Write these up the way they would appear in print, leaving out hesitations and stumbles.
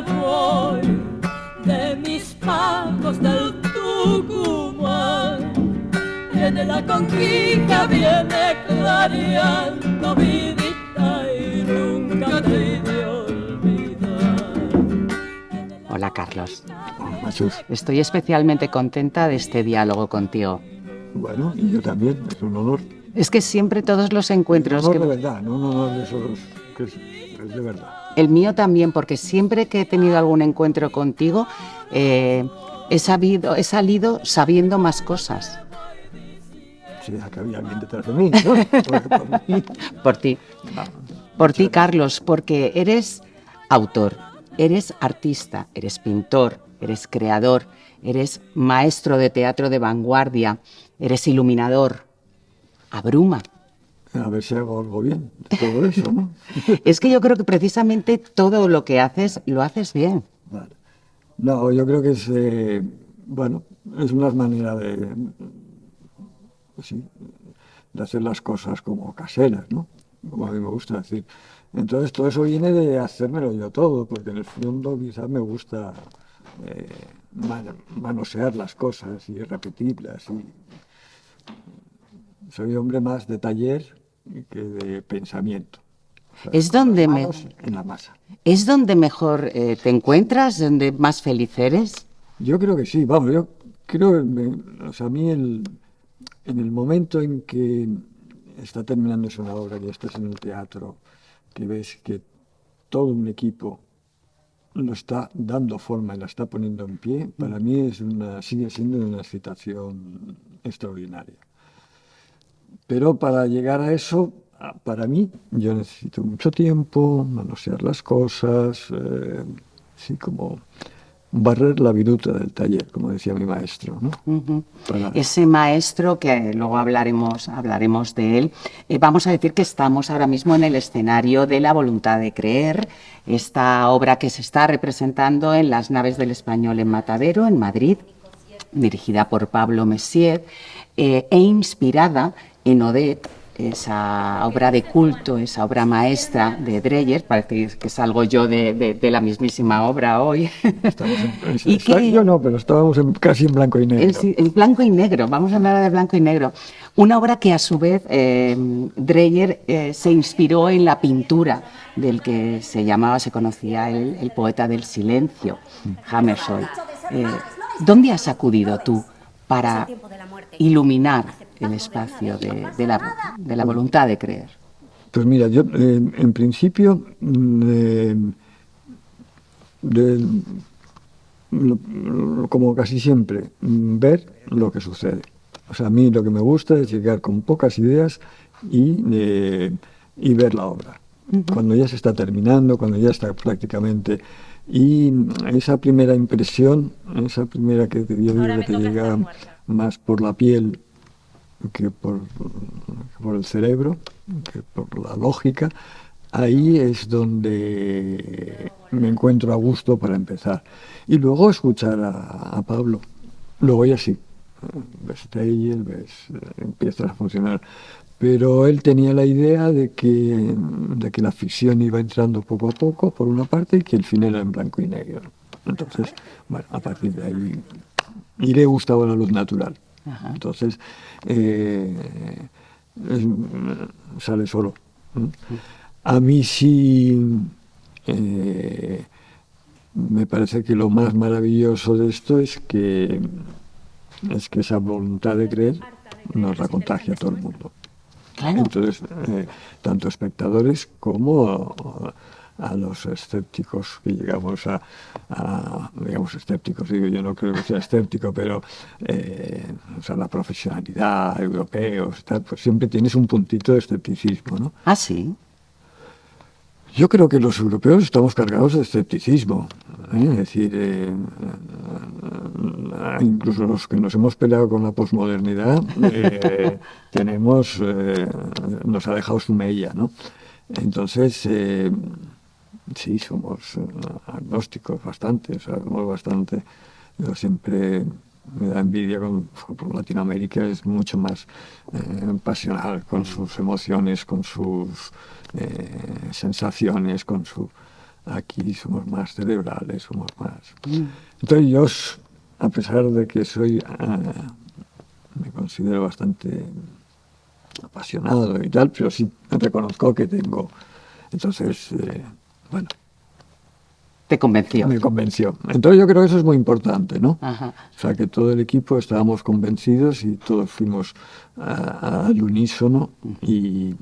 me voy de mis pagos del Tucumán. Viene la conquista, viene clareando vidita y nunca te he de olvidar. Hola, Carlos. Jesús. Estoy especialmente contenta de este diálogo contigo. Bueno, y yo también, es un honor. Es que siempre todos los encuentros Un que... honor de verdad, no un honor de esos que es de verdad. El mío también, porque siempre que he tenido algún encuentro contigo, he salido sabiendo más cosas. Sí, que había alguien detrás de mí, ¿no? Por mí. Por ti. Por ti, Carlos, porque eres autor, eres artista, eres pintor, eres creador, eres maestro de teatro de vanguardia, eres iluminador. Abruma. A ver si hago algo bien de todo eso, ¿no? Es que yo creo que precisamente todo lo que haces, lo haces bien. Vale. No, yo creo que es, bueno, es una manera de, pues sí, de hacer las cosas como caseras, ¿no? Como a mí me gusta decir. Entonces todo eso viene de hacérmelo yo todo, porque en el fondo quizás me gusta manosear las cosas y repetirlas. Y soy hombre más de taller que de pensamiento. O sea, Es donde en la masa. ¿Es donde mejor te encuentras, donde más feliz eres? Yo creo que sí, vamos, yo creo que o sea, a mí en el momento en que está terminándose una obra, que estás en el teatro, que ves que todo un equipo lo está dando forma y la está poniendo en pie, para mí sigue siendo una excitación extraordinaria. Pero para llegar a eso, para mí, yo necesito mucho tiempo, manosear las cosas, sí, como barrer la viruta del taller, como decía mi maestro, ¿no? Uh-huh. Ese maestro, que luego hablaremos de él, vamos a decir que estamos ahora mismo en el escenario de La voluntad de creer, esta obra que se está representando en las naves del Español en Matadero, en Madrid, dirigida por Pablo Messier, e inspirada en Odette, esa obra de culto, esa obra maestra de Dreyer. Parece que salgo yo de la mismísima obra hoy. Yo no, pero estábamos casi en blanco y negro. En blanco y negro, vamos a hablar de blanco y negro. Una obra que a su vez Dreyer se inspiró en la pintura del que se conocía el poeta del silencio, Hammershøi. ¿Dónde has acudido tú para iluminar el espacio de la voluntad de creer? Pues mira, yo en principio como casi siempre, ver lo que sucede. O sea, a mí lo que me gusta es llegar con pocas ideas y ver la obra. Uh-huh. Cuando ya se está terminando, cuando ya está prácticamente... Y esa primera impresión, esa primera que yo digo que te llega más por la piel que por el cerebro, que por la lógica, ahí es donde me encuentro a gusto para empezar. Y luego escuchar a Pablo. Luego ya sí, ves Dreyer, empiezas a funcionar. Pero él tenía la idea de que la ficción iba entrando poco a poco, por una parte, y que el fin era en blanco y negro. Entonces, bueno, a partir de ahí, y le gustaba la luz natural. Ajá. Entonces, sale solo. A mí sí me parece que lo más maravilloso de esto es que esa voluntad de creer nos la contagia a todo el mundo. Claro. Entonces, tanto espectadores como a los escépticos que llegamos digamos escépticos, digo, yo no creo que sea escéptico, pero o sea, la profesionalidad, europeos, tal, pues siempre tienes un puntito de escepticismo, ¿no? Ah, sí. Yo creo que los europeos estamos cargados de escepticismo, es decir, incluso los que nos hemos peleado con la posmodernidad, nos ha dejado su mella, ¿no? Entonces, sí, somos agnósticos bastante, o sea, somos bastante. Yo siempre me da envidia por Latinoamérica, es mucho más pasional con sus emociones, con sus sensaciones, con su... Aquí somos más cerebrales, somos más... Entonces yo, a pesar de que me considero bastante apasionado y tal, pero sí reconozco que tengo... Entonces, bueno... Te convenció. Me convenció. Entonces yo creo que eso es muy importante, ¿no? Ajá. O sea, que todo el equipo estábamos convencidos y todos fuimos al unísono y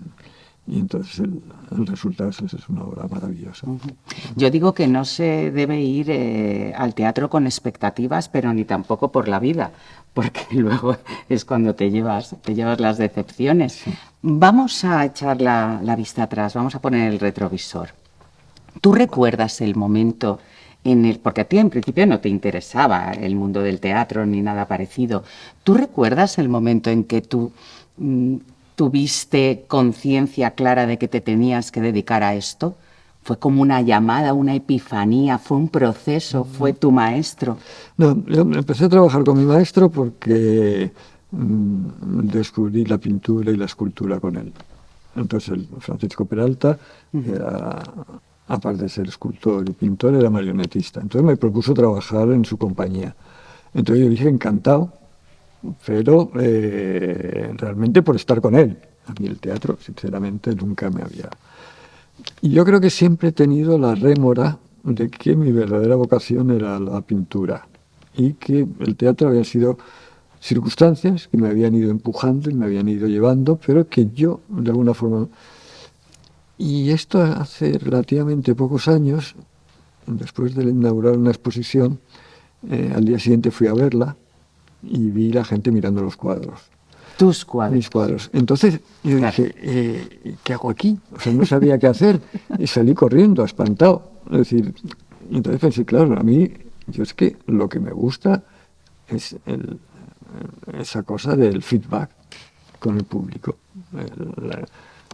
entonces el resultado es una obra maravillosa. Yo digo que no se debe ir al teatro con expectativas, pero ni tampoco por la vida, porque luego es cuando te llevas las decepciones. Sí. Vamos a echar la vista atrás, vamos a poner el retrovisor. ¿Tú recuerdas el momento porque a ti en principio no te interesaba el mundo del teatro ni nada parecido? ¿Tú recuerdas el momento en que tú tuviste conciencia clara de que te tenías que dedicar a esto? ¿Fue como una llamada, una epifanía? ¿Fue un proceso? ¿Fue tu maestro? No, yo empecé a trabajar con mi maestro porque descubrí la pintura y la escultura con él. Entonces, el Francisco Peralta era, aparte de ser escultor y pintor, era marionetista. Entonces me propuso trabajar en su compañía. Entonces yo dije encantado, pero realmente por estar con él. A mí el teatro, sinceramente, nunca me había... Y yo creo que siempre he tenido la rémora de que mi verdadera vocación era la pintura y que el teatro había sido circunstancias que me habían ido empujando y me habían ido llevando, pero que yo, de alguna forma... Y esto hace relativamente pocos años, después de inaugurar una exposición, al día siguiente fui a verla y vi la gente mirando los cuadros. ¿Tus cuadros? Mis cuadros. Entonces yo dije, ¿qué hago aquí? O sea, no sabía qué hacer y salí corriendo, espantado. Es decir, entonces pensé, claro, a mí, yo es que lo que me gusta es esa cosa del feedback con el público.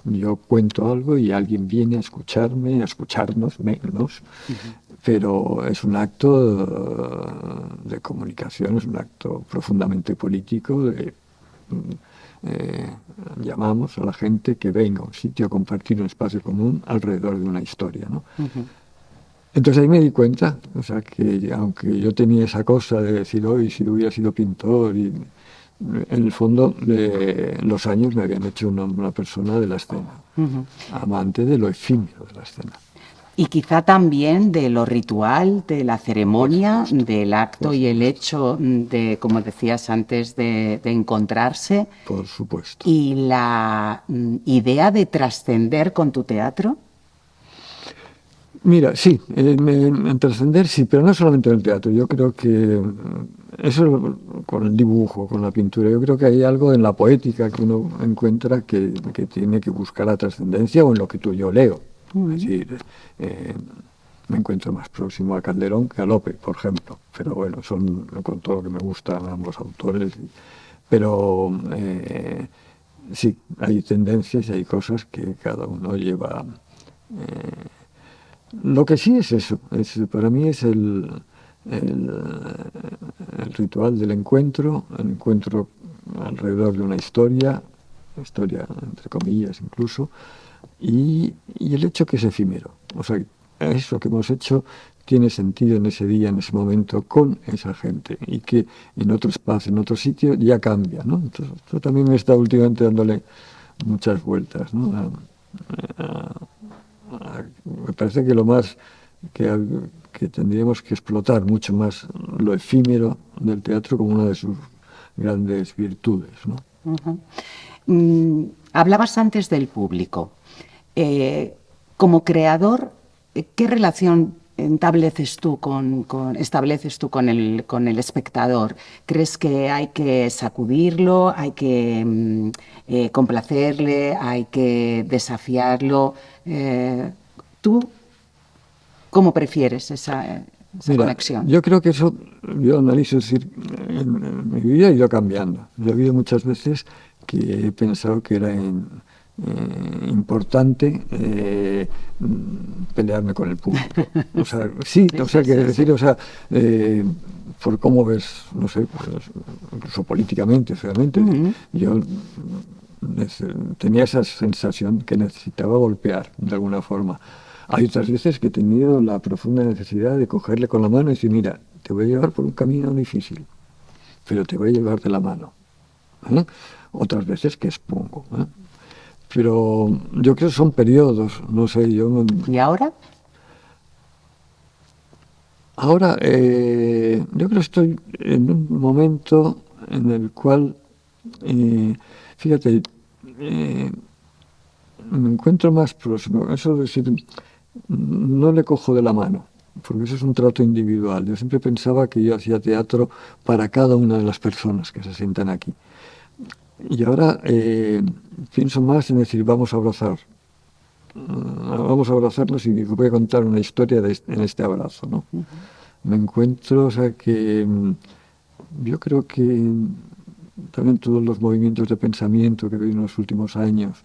Yo cuento algo y alguien viene a escucharme, a escucharnos menos, pero es un acto de comunicación, es un acto profundamente político. Llamamos a la gente que venga a un sitio a compartir un espacio común alrededor de una historia, ¿no? Entonces ahí me di cuenta, o sea, que aunque yo tenía esa cosa de decir, hoy si hubiera sido pintor, y en el fondo los años me habían hecho una persona de la escena, amante de lo efímero de la escena. Y quizá también de lo ritual, de la ceremonia, del acto y el hecho de, como decías antes, de encontrarse. Por supuesto. ¿Y la idea de trascender con tu teatro? Mira, sí, en trascender sí, pero no solamente en el teatro. Yo creo que eso con el dibujo, con la pintura, yo creo que hay algo en la poética que uno encuentra que tiene que buscar la trascendencia o en lo que yo leo. Es decir, me encuentro más próximo a Calderón que a Lope, por ejemplo. Pero bueno, son con todo lo que me gustan ambos autores. Pero sí, hay tendencias y hay cosas que cada uno lleva. Lo que sí es eso, para mí es el ritual del encuentro, el encuentro alrededor de una historia entre comillas incluso, y el hecho que es efímero. O sea, eso que hemos hecho tiene sentido en ese día, en ese momento, con esa gente, y que en otro espacio, en otro sitio, ya cambia, ¿no? Entonces, esto también me está últimamente dándole muchas vueltas, ¿no? Me parece que lo más que tendríamos que explotar mucho más lo efímero del teatro como una de sus grandes virtudes, ¿no? Hablabas antes del público. Como creador, ¿qué relación estableces tú con el espectador? ¿Crees que hay que sacudirlo, hay que complacerle, hay que desafiarlo? ¿Tú cómo prefieres esa conexión? Yo creo que eso, yo analizo, es decir, en mi vida ha ido cambiando. Yo he habido muchas veces que he pensado que era importante pelearme con el público. O sea, sí, o sea, que decir, o sea, por cómo ves, no sé, pues, incluso políticamente, realmente, yo tenía esa sensación que necesitaba golpear de alguna forma. Hay otras veces que he tenido la profunda necesidad de cogerle con la mano y decir, mira, te voy a llevar por un camino difícil, pero te voy a llevar de la mano. ¿Eh? Otras veces que expongo. ¿Eh? Pero yo creo que son periodos, no sé, yo... ¿Y ahora? Ahora, yo creo que estoy en un momento en el cual, fíjate, me encuentro más próximo. Eso es decir, no le cojo de la mano, porque eso es un trato individual. Yo siempre pensaba que yo hacía teatro para cada una de las personas que se sientan aquí. Y ahora pienso más en decir, vamos a abrazar. Vamos a abrazarnos y voy a contar una historia en este abrazo, ¿no? Uh-huh. Me encuentro, o sea, que yo creo que también todos los movimientos de pensamiento que vi en los últimos años,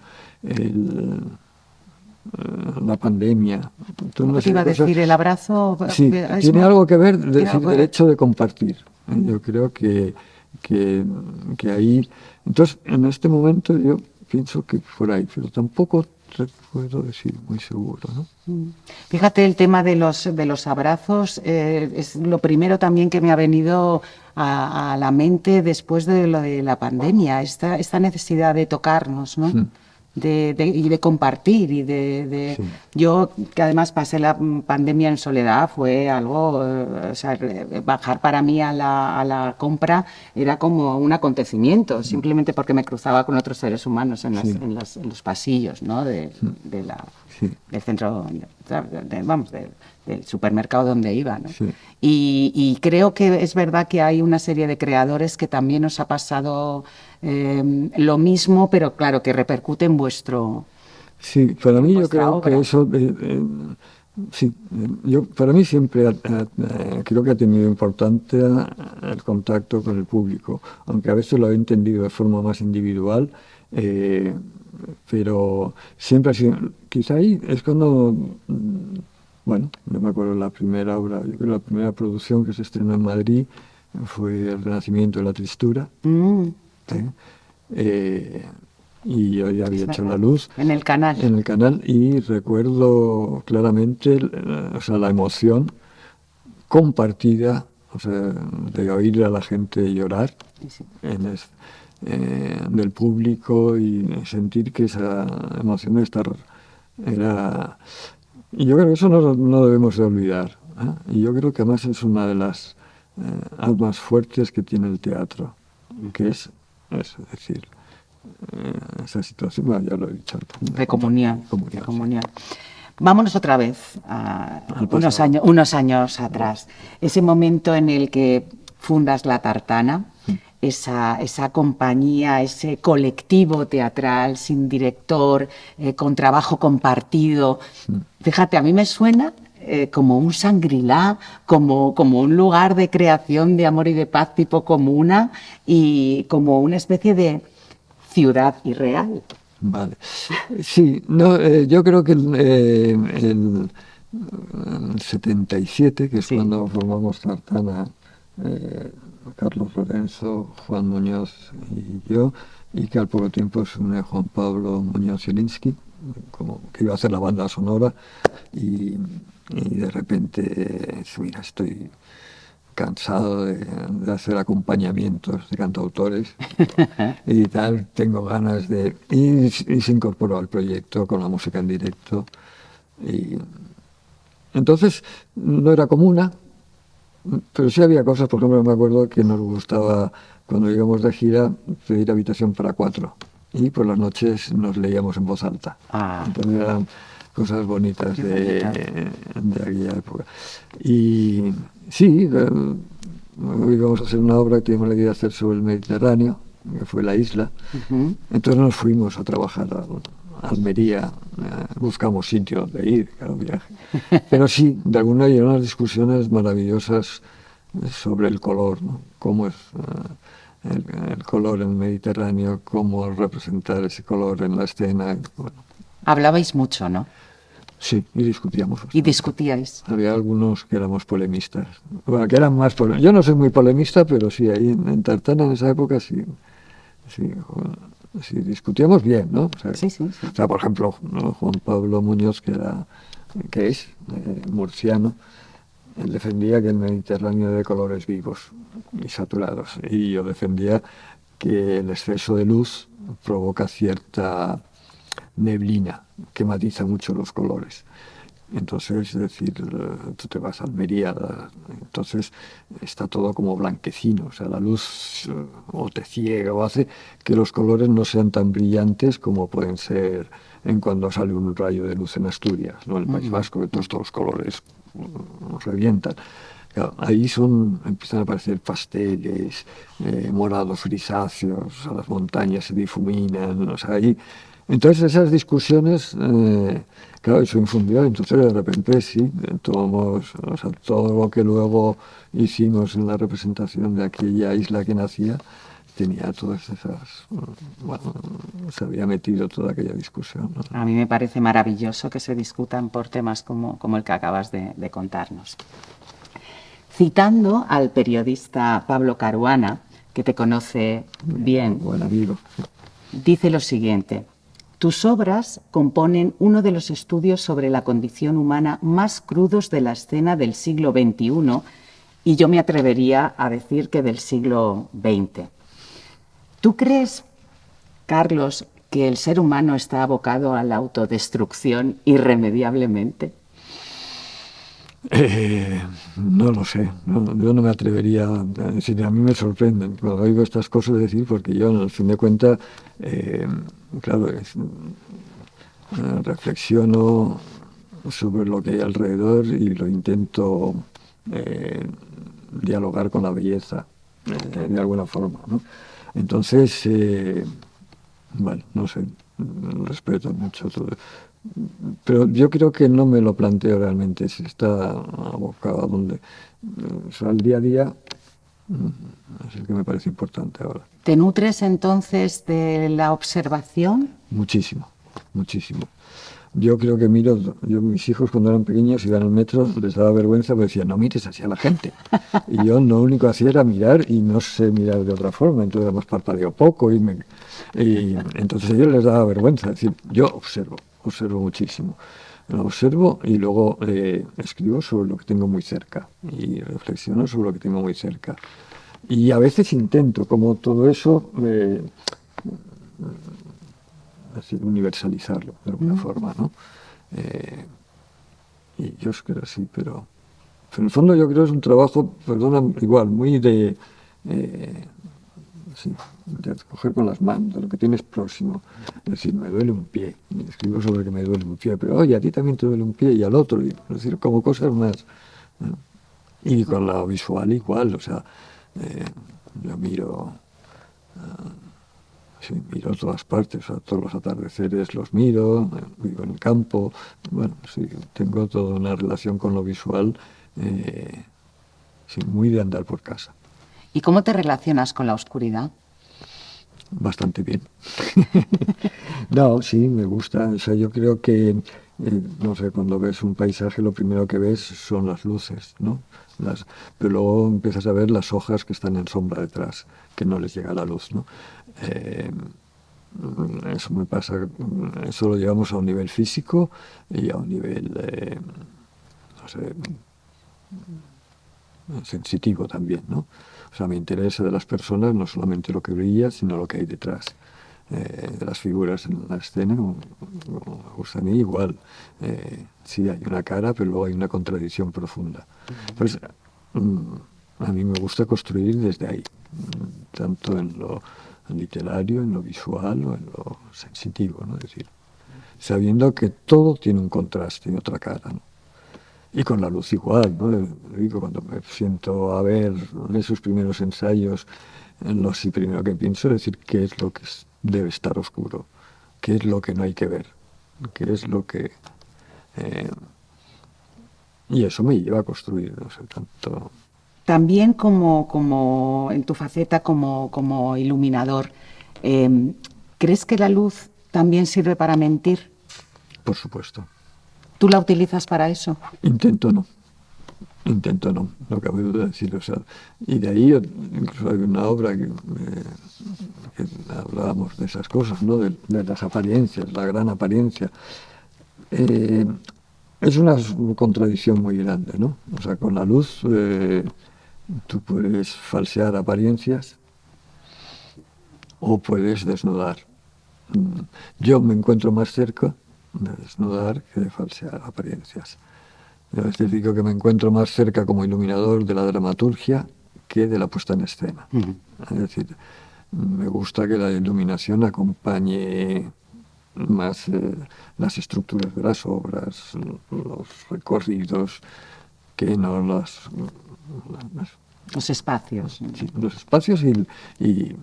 la pandemia. ¿Qué te iba a decir? ¿El abrazo? Sí, tiene algo que ver el hecho de compartir. Yo creo que ahí... Entonces, en este momento yo pienso que por ahí, pero tampoco puedo decir muy seguro, ¿no? Fíjate, el tema de los abrazos es lo primero también que me ha venido a la mente después de lo de la pandemia, esta necesidad de tocarnos, ¿no? Sí. Y de compartir y sí. Yo, que además pasé la pandemia en soledad, fue algo, o sea, bajar para mí a la compra era como un acontecimiento, simplemente porque me cruzaba con otros seres humanos en los pasillos, ¿no? del centro, del supermercado donde iba, ¿no? Sí. Y creo que es verdad que hay una serie de creadores que también nos ha pasado lo mismo, pero claro, que repercute en vuestro... Sí, para mí yo creo obra. Que eso... para mí siempre creo que ha tenido importante el contacto con el público, aunque a veces lo he entendido de forma más individual, pero siempre ha sido... Quizá ahí es cuando... Bueno, no me acuerdo la primera obra, yo creo que la primera producción que se estrenó en Madrid fue El Renacimiento de la Tristura. Y yo ya había hecho La Luz. En el canal. En el canal, y recuerdo claramente la emoción compartida, o sea, de oír a la gente llorar del público y sentir que esa emoción de estar era... Y yo creo que eso no debemos de olvidar. Y yo creo que además es una de las almas fuertes que tiene el teatro, que es decir, esa situación, bueno, ya lo he dicho. De comunión. Vámonos otra vez a unos años atrás. Ese momento en el que fundas La Tartana, esa compañía, ese colectivo teatral sin director, con trabajo compartido. Fíjate, a mí me suena como un Shangri-La, como un lugar de creación de amor y de paz tipo comuna y como una especie de ciudad irreal. Vale. Sí, yo creo que el 77, que es cuando formamos Tartana, Carlos Lorenzo, Juan Muñoz y yo, y que al poco tiempo se une Juan Pablo Muñoz Zielinski, como que iba a hacer la banda sonora, y de repente, mira, estoy cansado de hacer acompañamientos de cantautores y tal, tengo ganas de... Y se incorporó al proyecto con la música en directo. Y entonces no era comuna, pero sí había cosas. Por ejemplo, me acuerdo que nos gustaba, cuando íbamos de gira, pedir habitación para 4 y por las noches nos leíamos en voz alta. Entonces eran cosas bonitas de aquella época. Y sí, íbamos a hacer una obra que teníamos la idea de hacer sobre el Mediterráneo, que fue la isla. Entonces nos fuimos a trabajar a Almería, buscamos sitio donde ir, cada viaje. Pero sí, de alguna manera, unas discusiones maravillosas sobre el color, ¿no? Cómo es el color en el Mediterráneo, cómo representar ese color en la escena. Bueno. Hablabais mucho, ¿no? Sí, y discutíamos. Y discutíais. Había algunos que éramos polemistas. Bueno, que eran más polemistas. Yo no soy muy polemista, pero sí, ahí en Tartana en esa época sí discutíamos bien, ¿no? O sea, sí. O sea, por ejemplo, ¿no? Juan Pablo Muñoz, que era que es murciano, él defendía que el Mediterráneo de colores vivos y saturados, y yo defendía que el exceso de luz provoca cierta neblina que matiza mucho los colores. Entonces, es decir, tú te vas a Almería, entonces está todo como blanquecino, o sea, la luz o te ciega o hace que los colores no sean tan brillantes como pueden ser en cuando sale un rayo de luz en Asturias, ¿no? En el País Vasco, que todos los colores nos revientan. Claro, ahí empiezan a aparecer pasteles, morados grisáceos, o sea, las montañas se difuminan, o sea, ahí. Entonces esas discusiones, claro, eso infundió, entonces de repente sí, tomamos, o sea, todo lo que luego hicimos en la representación de aquella isla que nacía, tenía todas esas, bueno, se había metido toda aquella discusión, ¿no? A mí me parece maravilloso que se discutan por temas como el que acabas de contarnos. Citando al periodista Pablo Caruana, que te conoce bien, Buen amigo. dice lo siguiente: tus obras componen uno de los estudios sobre la condición humana más crudos de la escena del siglo XXI y yo me atrevería a decir que del siglo XX. ¿Tú crees, Carlos, que el ser humano está abocado a la autodestrucción irremediablemente? No lo sé, yo no me atrevería a decir, a mí me sorprenden cuando oigo estas cosas decir, porque yo, al fin de cuentas, claro, reflexiono sobre lo que hay alrededor y lo intento dialogar con la belleza, de alguna forma, ¿no? Entonces, bueno, no sé, respeto mucho todo. Pero yo creo que no me lo planteo realmente, si está abocado a donde. O sea, el día a día es el que me parece importante ahora. ¿Te nutres entonces de la observación? Muchísimo, muchísimo. Yo creo que mis hijos cuando eran pequeños iban al metro, les daba vergüenza, porque decían, no mires hacia la gente. Y yo lo único que hacía era mirar y no sé mirar de otra forma, entonces además parpadeo poco y entonces a ellos les daba vergüenza. Es decir, yo observo muchísimo. Lo observo y luego escribo sobre lo que tengo muy cerca y reflexiono sobre lo que tengo muy cerca. Y a veces intento, como todo eso, decir, universalizarlo de alguna forma, ¿no? Y yo creo que sí, pero en el fondo yo creo que es un trabajo, perdona, igual, muy de coger con las manos, de lo que tienes próximo. Es decir, me duele un pie, y escribo sobre que me duele un pie, pero oye, a ti también te duele un pie y al otro, es decir, como cosas más, ¿no? Y con la visual igual, o sea, yo miro todas partes, o sea, todos los atardeceres los miro, vivo en el campo, bueno, sí, tengo toda una relación con lo visual, sí, muy de andar por casa. ¿Y cómo te relacionas con la oscuridad? Bastante bien. No, sí, me gusta, o sea, yo creo que, no sé, cuando ves un paisaje lo primero que ves son las luces, ¿no? Pero luego empiezas a ver las hojas que están en sombra detrás, que no les llega la luz, ¿no? Eso me pasa, eso lo llevamos a un nivel físico y a un nivel, no sé, sensitivo también, ¿no? O sea, me interesa de las personas no solamente lo que brilla, sino lo que hay detrás. De las figuras en la escena, como me gusta a mí, igual. Sí, hay una cara, pero luego hay una contradicción profunda. Entonces, a mí me gusta construir desde ahí, tanto en lo literario, en lo visual o en lo sensitivo, ¿no? Es decir, sabiendo que todo tiene un contraste y otra cara, ¿no? Y con la luz igual, ¿no? Digo, cuando me siento a ver esos primeros ensayos, sí, primero que pienso es decir qué es lo que debe estar oscuro, qué es lo que no hay que ver, qué es lo que... y eso me lleva a construir, no sé, tanto... También como en tu faceta como iluminador, ¿crees que la luz también sirve para mentir? Por supuesto. ¿Tú la utilizas para eso? Intento no, no cabe duda de decirlo. O sea, y de ahí incluso hay una obra que hablábamos de esas cosas, ¿no? De las apariencias, la gran apariencia. es una contradicción muy grande, ¿no? O sea, con la luz tú puedes falsear apariencias o puedes desnudar. Yo me encuentro más cerca de desnudar que de falsear apariencias. Yo a veces digo que me encuentro más cerca como iluminador de la dramaturgia que de la puesta en escena. Es decir, me gusta que la iluminación acompañe más las estructuras de las obras, los recorridos, que no Los espacios. sí, los espacios y,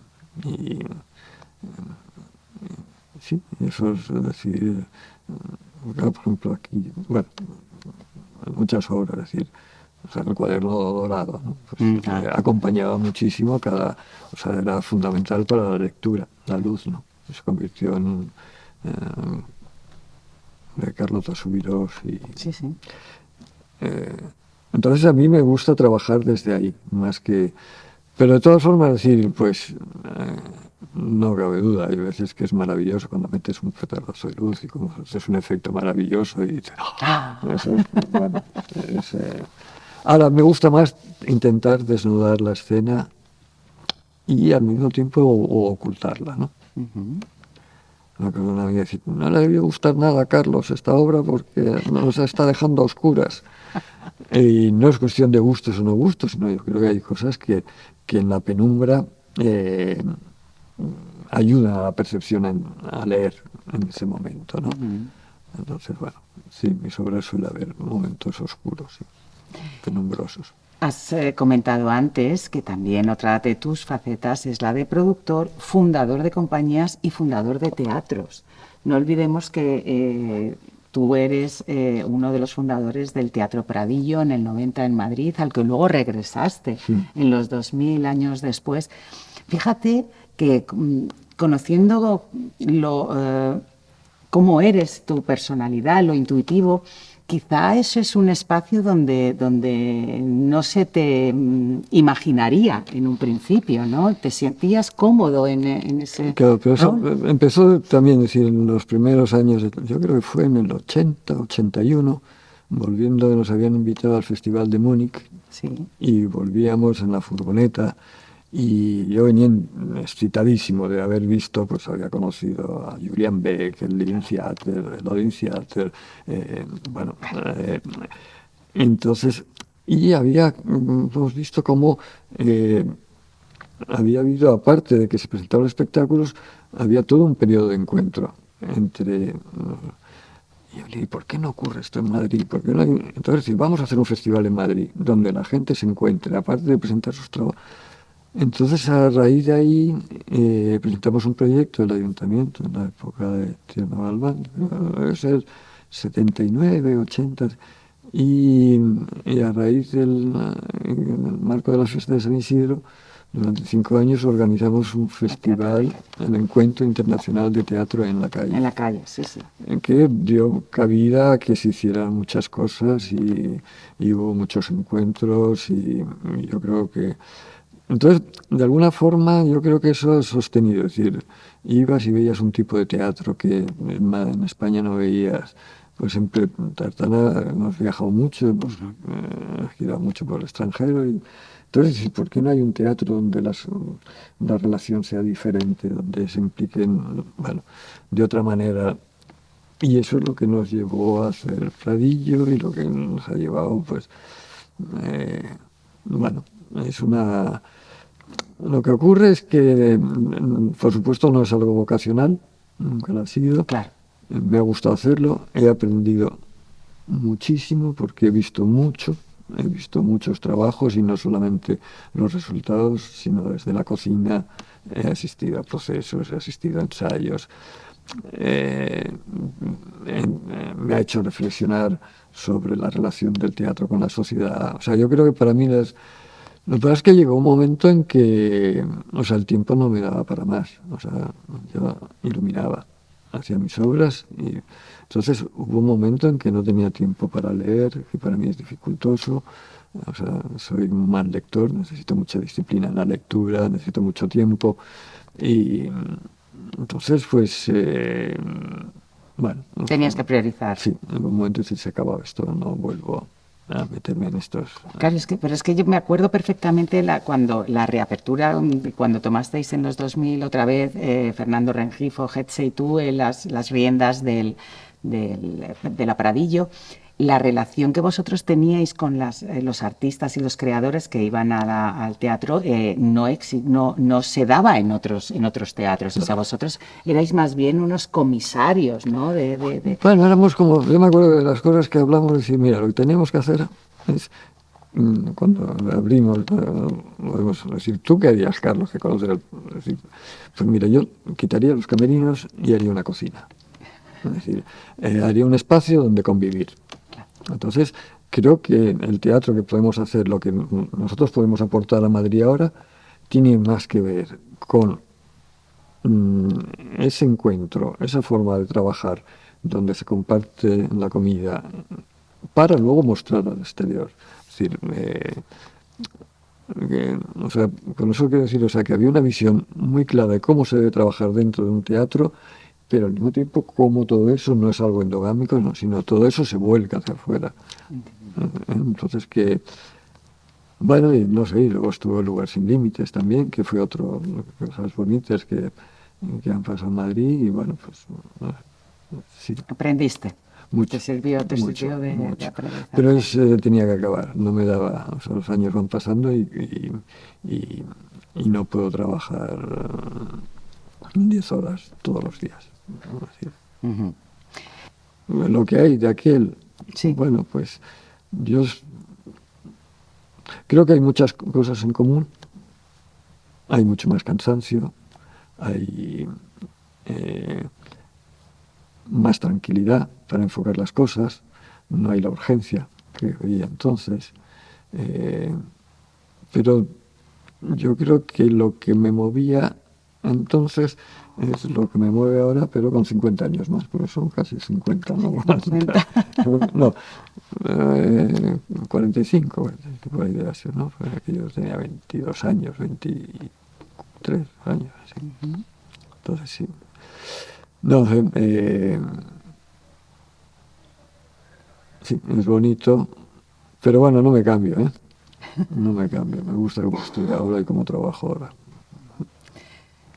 sí, eso es decir, por ejemplo aquí, bueno, muchas obras, es decir, o sea, el cuaderno dorado, ¿no? Pues, acompañaba muchísimo o sea, era fundamental para la lectura, la luz, ¿no? Se convirtió en de Carlota Subirós y Sí, sí. entonces a mí me gusta trabajar desde ahí, más que... Pero de todas formas, decir, pues no cabe duda, hay veces que es maravilloso cuando metes un petardazo de luz y como es un efecto maravilloso y dices, eso es, bueno, ahora me gusta más intentar desnudar la escena y al mismo tiempo o ocultarla, ¿no? Una persona me dice, no le debió gustar nada a Carlos esta obra porque nos está dejando a oscuras. Y no es cuestión de gustos o no gustos, sino yo creo que hay cosas que en la penumbra ayudan a la percepción a leer en ese momento, ¿no? Entonces, bueno, sí, en mis obras suele haber momentos oscuros, sí, penumbrosos. Has comentado antes que también otra de tus facetas es la de productor, fundador de compañías y fundador de teatros. No olvidemos que tú eres uno de los fundadores del Teatro Pradillo en el 90 en Madrid, al que luego regresaste en los 2000 años después. Fíjate que conociendo cómo eres, tu personalidad, lo intuitivo, quizá ese es un espacio donde no se te imaginaría en un principio, ¿no? Te sentías cómodo en ese Claro, pero eso rol. empezó también, es decir, en los primeros años, yo creo que fue en el 80, 81, volviendo, nos habían invitado al Festival de Múnich Sí. y volvíamos en la furgoneta y yo venía excitadísimo de haber visto, pues había conocido a Julian Beck, el Living Theater, el Odin Theater, bueno, entonces, y hemos visto cómo había habido, aparte de que se presentaban espectáculos, había todo un periodo de encuentro entre... y yo le dije, ¿por qué no ocurre esto en Madrid? ¿Por qué no hay? Entonces, vamos a hacer un festival en Madrid, donde la gente se encuentre, aparte de presentar sus trabajos. Entonces, a raíz de ahí, presentamos un proyecto del ayuntamiento en la época de Tierno Galván, debe ser 79, 80, y a raíz en el marco de la fiesta de San Isidro, durante 5 años organizamos un festival, el Encuentro Internacional de Teatro en la Calle. En la calle, sí, sí. En que dio cabida a que se hicieran muchas cosas y hubo muchos encuentros y yo creo que... Entonces, de alguna forma, yo creo que eso es sostenido. Es decir, ibas y veías un tipo de teatro que en España no veías. Por ejemplo, Tartana hemos viajado mucho, hemos girado mucho por el extranjero. Entonces, ¿por qué no hay un teatro donde la relación sea diferente, donde se impliquen, bueno, de otra manera? Y eso es lo que nos llevó a hacer Pradillo y lo que nos ha llevado, pues, bueno, es una... Lo que ocurre es que, por supuesto, no es algo vocacional, nunca lo ha sido. Claro. Me ha gustado hacerlo, he aprendido muchísimo porque he visto muchos trabajos y no solamente los resultados, sino desde la cocina he asistido a procesos, he asistido a ensayos. Me ha hecho reflexionar sobre la relación del teatro con la sociedad. O sea, yo creo que para mí lo que pasa es que llegó un momento en que, o sea, el tiempo no me daba para más. O sea, yo iluminaba, hacía mis obras y entonces hubo un momento en que no tenía tiempo para leer, que para mí es dificultoso. O sea, soy un mal lector, necesito mucha disciplina en la lectura, necesito mucho tiempo y entonces, pues, bueno. Tenías que priorizar. Sí, en algún momento si se acaba esto, no vuelvo a meterme en estos. Claro, pero es que yo me acuerdo perfectamente cuando la reapertura, cuando tomasteis en los 2000 otra vez, Fernando Rengifo, Getse y tú, las riendas de la Pradillo, la relación que vosotros teníais con los artistas y los creadores que iban al teatro no se daba en otros teatros. O sea, vosotros erais más bien unos comisarios, ¿no? Bueno, éramos como, yo me acuerdo de las cosas que hablamos, decir, mira, lo que teníamos que hacer es, cuando abrimos, podemos decir, ¿tú qué harías, Carlos, que conoces decir, pues mira, yo quitaría los camerinos y haría una cocina. Es decir, haría un espacio donde convivir. Entonces, creo que el teatro que podemos hacer, lo que nosotros podemos aportar a Madrid ahora, tiene más que ver con ese encuentro, esa forma de trabajar, donde se comparte la comida, para luego mostrar al exterior. Es decir, o sea, con eso quiero decir, o sea, que había una visión muy clara de cómo se debe trabajar dentro de un teatro, pero al mismo tiempo cómo todo eso no es algo endogámico, no, sino todo eso se vuelca hacia afuera. Entonces que, bueno, y no sé, y luego estuvo el Lugar Sin Límites también, que fue otro, cosas bonitas que han pasado en Madrid, y bueno, pues sí. ¿Aprendiste? Mucho, ¿Te sirvió de mucho. aprendizaje? Pero tenía que acabar, no me daba, o sea, los años van pasando y no puedo trabajar 10 horas todos los días. Uh-huh. Lo que hay de aquel, sí. Bueno, pues yo creo que hay muchas cosas en común, hay mucho más cansancio, hay más tranquilidad para enfocar las cosas, no hay la urgencia que había entonces, pero yo creo que lo que me movía entonces es lo que me mueve ahora, pero con 50 años más, porque son casi 50, ¿no? 50. No, 45, por ahí de así, ¿no? Fue que yo tenía 22 años, 23 años, así. Uh-huh. Entonces sí. No, sí, es bonito, pero bueno, no me cambio, ¿eh? No me cambio, me gusta cómo estoy ahora y cómo trabajo ahora.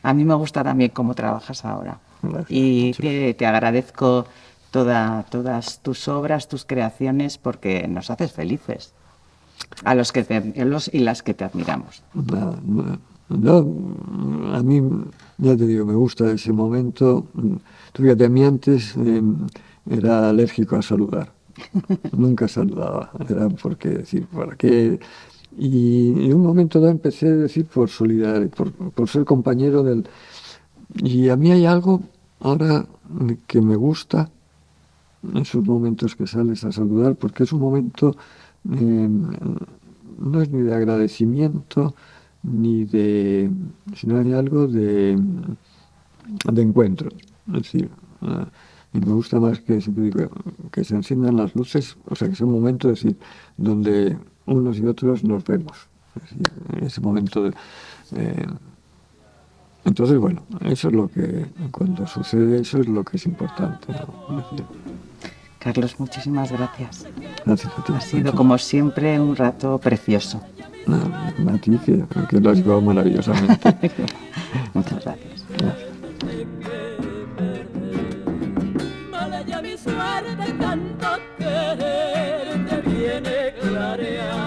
A mí me gusta también cómo trabajas ahora. Gracias, y te agradezco todas tus obras, tus creaciones, porque nos haces felices. A los y las que te admiramos. No, a mí, ya te digo, me gusta ese momento. Tú fíjate, a mí antes era alérgico a saludar. Nunca saludaba. Era porque decir, ¿para qué? Y en un momento dado empecé a decir por solidaridad, por ser compañero del... Y a mí hay algo ahora que me gusta, en esos momentos que sales a saludar, porque es un momento, no es ni de agradecimiento, ni de... sino hay algo de encuentro. Es decir, y me gusta más que siempre digo, que se enciendan las luces, o sea, que sea un momento, es decir, donde unos y otros nos vemos. Es decir, en ese momento entonces, bueno, eso es lo que, cuando sucede eso es lo que es importante, ¿no? Es decir, Carlos, muchísimas gracias. Gracias a ti. Ha sido, como siempre, un rato precioso. No, a ti que lo has llevado maravillosamente. Muchas gracias. Mala ya mi suerte, tanto querer te viene clareando.